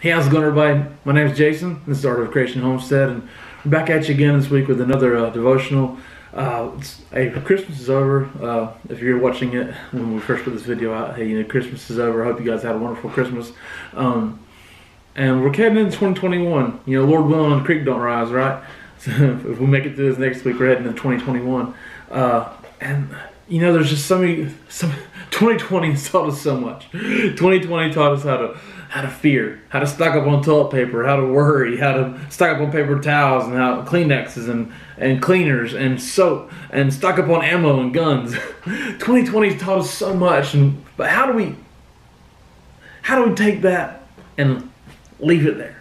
Hey, how's it going, everybody? My name is Jason. This is Art of Creation Homestead, and we're back at you again this week with another devotional. Christmas is over. If you're watching it when we first put this video out, hey, Christmas is over. I hope you guys had a wonderful Christmas. And we're heading into 2021. Lord willing, the creek don't rise, right? So if we make it through this next week, we're heading into 2021. There's just 2020 has taught us so much. 2020 taught us how to fear, how to stock up on toilet paper, how to worry, how to stock up on paper towels and how Kleenexes and cleaners and soap and stock up on ammo and guns. 2020 has taught us so much, but how do we take that and leave it there?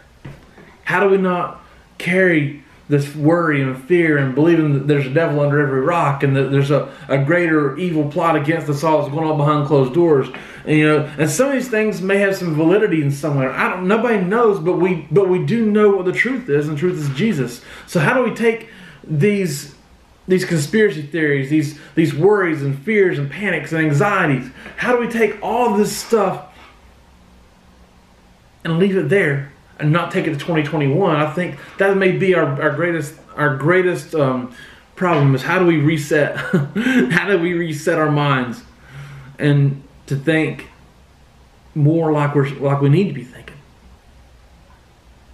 How do we not carry this worry and fear and believing that there's a devil under every rock and that there's a greater evil plot against us all that's going on behind closed doors? And some of these things may have some validity in somewhere. Nobody knows, but we do know what the truth is, and the truth is Jesus. So how do we take these conspiracy theories, these worries and fears and panics and anxieties? How do we take all this stuff and leave it there and not take it to 2021? I think that may be our greatest problem, is how do we reset? How do we reset our minds and to think more like we need to be thinking?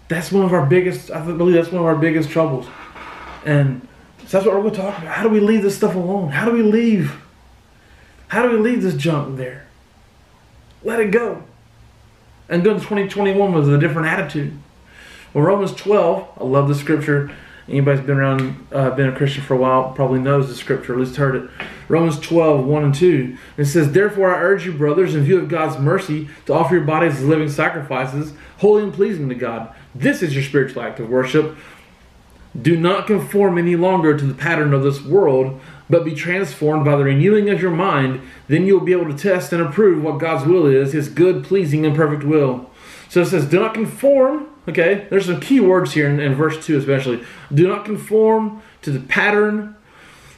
That's one of our biggest. I believe that's one of our biggest troubles, and so that's what we're going to talk about. How do we leave this stuff alone? How do we leave this junk there? Let it go. And go to 2021 with a different attitude. Well, Romans 12, I love the scripture. Anybody's been around, been a Christian for a while, probably knows the scripture, at least heard it. Romans 12, 1 and 2. It says, "Therefore I urge you, brothers, in view of God's mercy, to offer your bodies as living sacrifices, holy and pleasing to God. This is your spiritual act of worship. Do not conform any longer to the pattern of this world, but be transformed by the renewing of your mind. Then you'll be able to test and approve what God's will is, His good, pleasing, and perfect will." So it says, do not conform. Okay, there's some key words here in verse 2 especially. Do not conform to the pattern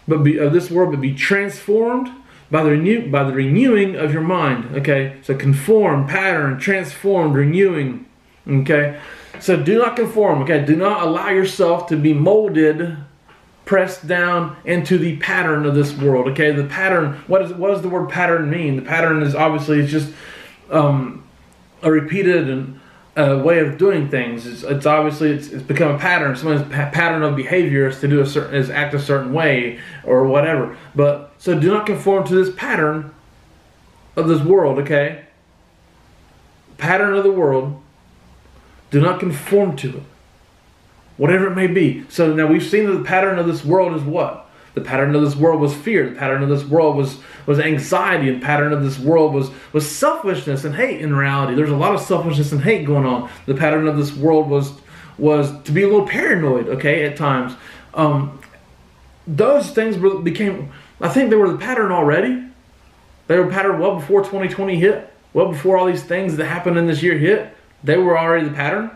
of this world, but be transformed by the renewing of your mind. Okay, so conform, pattern, transformed, renewing. Okay, so do not conform. Okay, do not allow yourself to be molded, pressed down into the pattern of this world. Okay, the pattern. What does the word pattern mean? The pattern is obviously just a repeated way of doing things. It's obviously become a pattern. Someone's pattern of behavior is to act a certain way or whatever. But so do not conform to this pattern of this world. Okay, pattern of the world. Do not conform to it, whatever it may be. So now we've seen that the pattern of this world is what? The pattern of this world was fear. The pattern of this world was anxiety. And the pattern of this world was selfishness and hate. In reality, there's a lot of selfishness and hate going on. The pattern of this world was to be a little paranoid. Okay, at times, those things became. I think they were the pattern already. They were patterned well before 2020 hit. Well before all these things that happened in this year hit. They were already the pattern.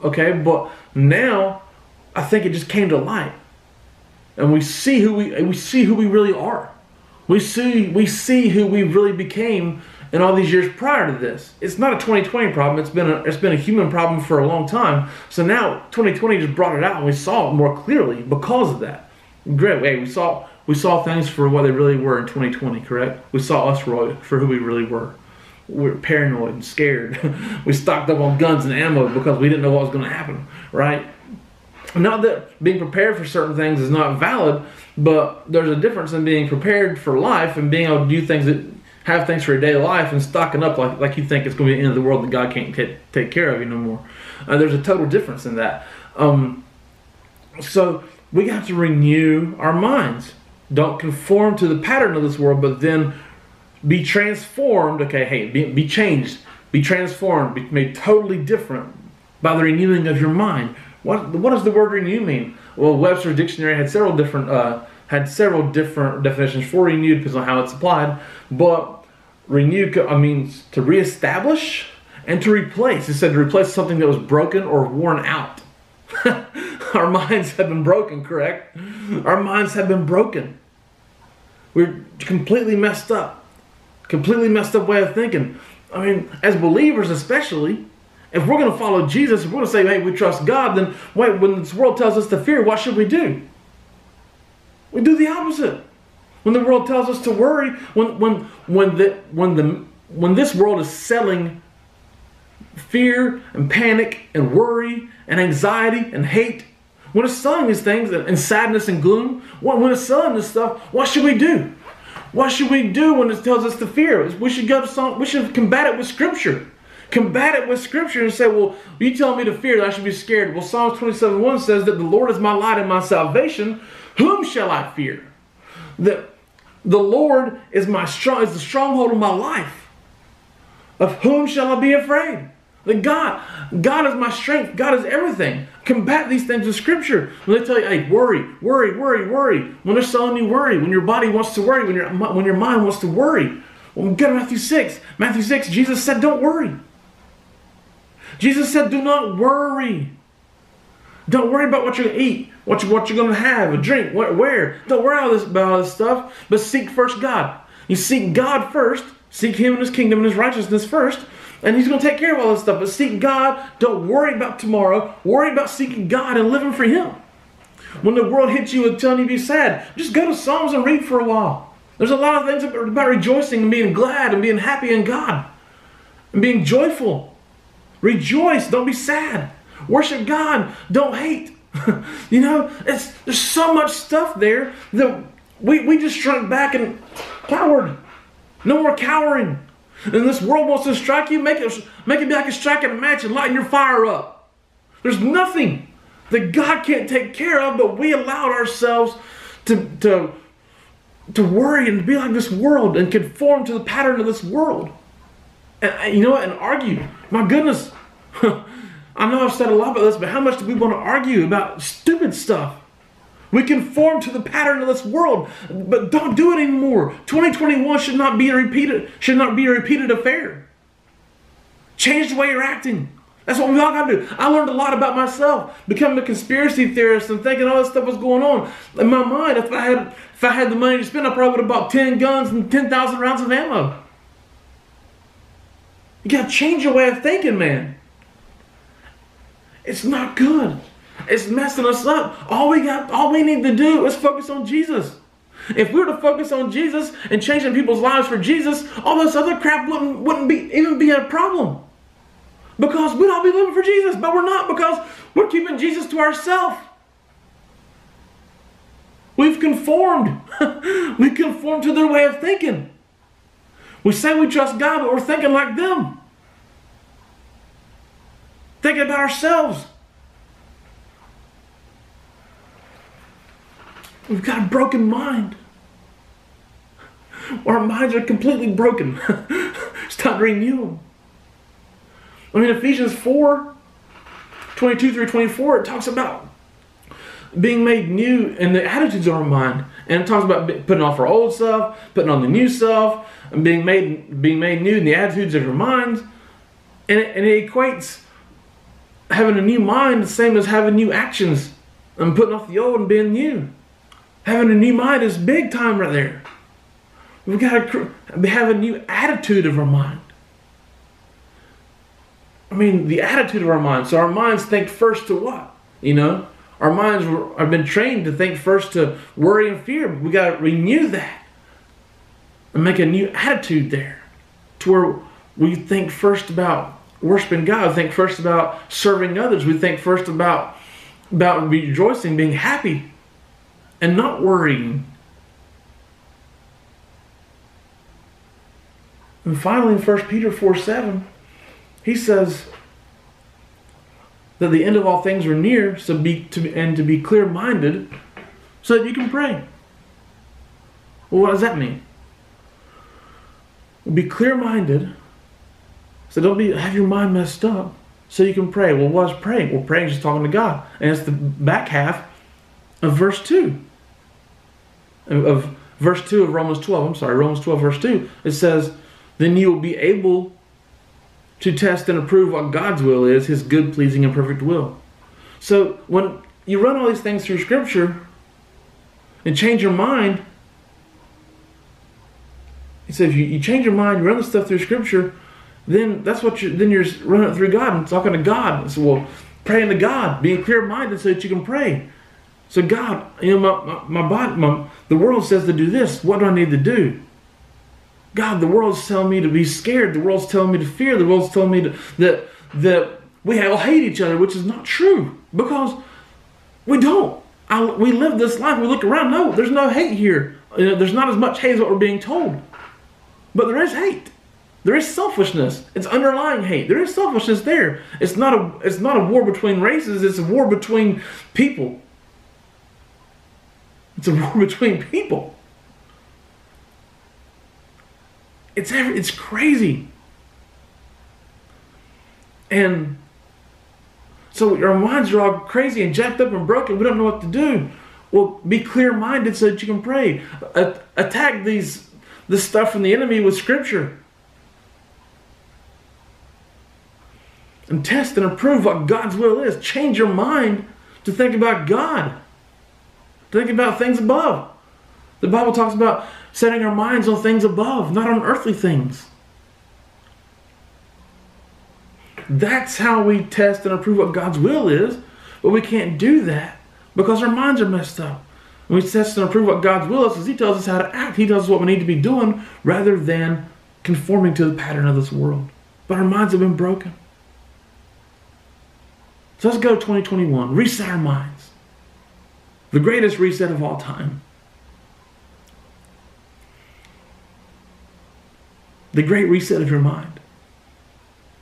Okay, but now I think it just came to light. And we see who we really are. We see who we really became in all these years prior to this. It's not a 2020 problem. It's been a human problem for a long time. So now 2020 just brought it out, and we saw it more clearly because of that. Great. Hey, we saw things for what they really were in 2020. Correct. We saw us for who we really were. We were paranoid and scared. We stocked up on guns and ammo because we didn't know what was going to happen. Right. Not that being prepared for certain things is not valid, but there's a difference in being prepared for life and being able to do things have things for your daily life and stocking up like you think it's going to be the end of the world that God can't take care of you no more. There's a total difference in that. So we have to renew our minds. Don't conform to the pattern of this world, but then be transformed. Okay, hey, be changed, be transformed, be made totally different by the renewing of your mind. What does the word renew mean? Well, Webster's dictionary had several different definitions for renewed, depends on how it's applied. But renew means to reestablish and to replace. It said to replace something that was broken or worn out. Our minds have been broken, correct? Our minds have been broken. We're completely messed up. Completely messed up way of thinking. I mean, as believers especially, If we're going to follow Jesus, if we're going to say, hey, we trust God, then wait, when this world tells us to fear, what should we do? We do the opposite. When the world tells us to worry, when this world is selling fear and panic and worry and anxiety and hate, when it's selling these things and sadness and gloom, when it's selling this stuff, what should we do? What should we do when it tells us to fear? We should we should combat it with Scripture. Combat it with Scripture and say, well, you tell me to fear that I should be scared. Well, Psalms 27:1 says that the Lord is my light and my salvation. Whom shall I fear? The Lord is the stronghold of my life. Of whom shall I be afraid? God is my strength. God is everything. Combat these things with Scripture. When they tell you, hey, worry, worry, worry, worry. When they're telling you worry, when your body wants to worry, when your mind wants to worry. When we go to Matthew 6. Matthew 6, Jesus said, don't worry. Jesus said, do not worry. Don't worry about what you're going to eat, what you're going to have, a drink, where. Don't worry about all this stuff, but seek first God. You seek God first. Seek Him and His kingdom and His righteousness first, and He's going to take care of all this stuff. But seek God. Don't worry about tomorrow. Worry about seeking God and living for Him. When the world hits you with telling you to be sad, just go to Psalms and read for a while. There's a lot of things about rejoicing and being glad and being happy in God and being joyful. Rejoice. Don't be sad. Worship God. Don't hate. There's so much stuff there that we just shrunk back and cowered. No more cowering. And this world wants to strike you, make it be like a striking a match and lighting your fire up. There's nothing that God can't take care of, but we allowed ourselves to worry and to be like this world and conform to the pattern of this world. And you know what? And argue. My goodness. I know I've said a lot about this, but how much do we want to argue about stupid stuff? We conform to the pattern of this world, but don't do it anymore. 2021 should not be a repeated affair. Change the way you're acting. That's what we all got to do. I learned a lot about myself, becoming a conspiracy theorist and thinking all this stuff was going on. In my mind, if I had the money to spend, I probably would have bought 10 guns and 10,000 rounds of ammo. You got to change your way of thinking, man. It's not good. It's messing us up. All we need to do is focus on Jesus. If we were to focus on Jesus and changing people's lives for Jesus, all this other crap wouldn't even be a problem. Because we'd all be living for Jesus, but we're not, because we're keeping Jesus to ourselves. We've conformed. We conform to their way of thinking. We say we trust God, but we're thinking like them. Thinking about ourselves. We've got a broken mind. Our minds are completely broken. It's time to renew them. I mean, Ephesians 4:22-24, it talks about being made new in the attitudes of our mind. And it talks about putting off our old self, putting on the new self, and being made new in the attitudes of your minds. And it equates having a new mind the same as having new actions and putting off the old and being new. Having a new mind is big time right there. We've got to have a new attitude of our mind. I mean, the attitude of our mind. So our minds think first to what? Our minds have been trained to think first to worry and fear. We got to renew that and make a new attitude there, to where we think first about worshiping God. We think first about serving others. We think first about rejoicing, being happy, and not worrying. And finally, in 1 Peter 4:7, he says that the end of all things are near, to be clear-minded, so that you can pray. Well, what does that mean? Be clear-minded, so don't have your mind messed up, so you can pray. Well, what is praying? Well, praying is just talking to God, and it's the back half of verse 2. Of verse 2 of Romans 12. Romans 12, verse 2. It says, "Then you will be able to test and approve what God's will is, His good, pleasing, and perfect will." So when you run all these things through Scripture and change your mind, it says you change your mind, you run the stuff through Scripture, then that's what you're running it through God and talking to God. So, well, praying to God, being clear-minded so that you can pray. So God, my body, the world says to do this. What do I need to do? God, the world's telling me to be scared. The world's telling me to fear. The world's telling me that we all hate each other, which is not true, because we don't. We live this life. We look around. No, there's no hate here. There's not as much hate as what we're being told. But there is hate. There is selfishness. It's underlying hate. There is selfishness there. It's not a war between races. It's a war between people. It's a war between people. It's crazy. And so our minds are all crazy and jacked up and broken. We don't know what to do. Well, be clear-minded so that you can pray. Attack this stuff from the enemy with Scripture. And test and approve what God's will is. Change your mind to think about God. Think about things above. The Bible talks about setting our minds on things above, not on earthly things. That's how we test and approve what God's will is, but we can't do that because our minds are messed up. When we test and approve what God's will is, because He tells us how to act. He tells us what we need to be doing rather than conforming to the pattern of this world. But our minds have been broken. So let's go to 2021. Reset our minds. The greatest reset of all time. The great reset of your mind.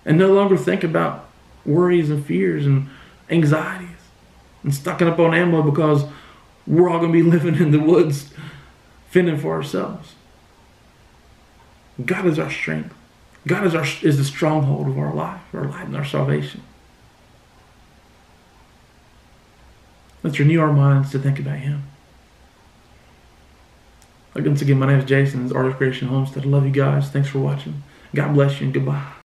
And no longer think about worries and fears and anxieties and stocking up on ammo because we're all going to be living in the woods fending for ourselves. God is our strength. God is the stronghold of our life and our salvation. Let's renew our minds to think about Him. Once again, my name is Jason. This is Art of Creation Homestead. I love you guys. Thanks for watching. God bless you and goodbye.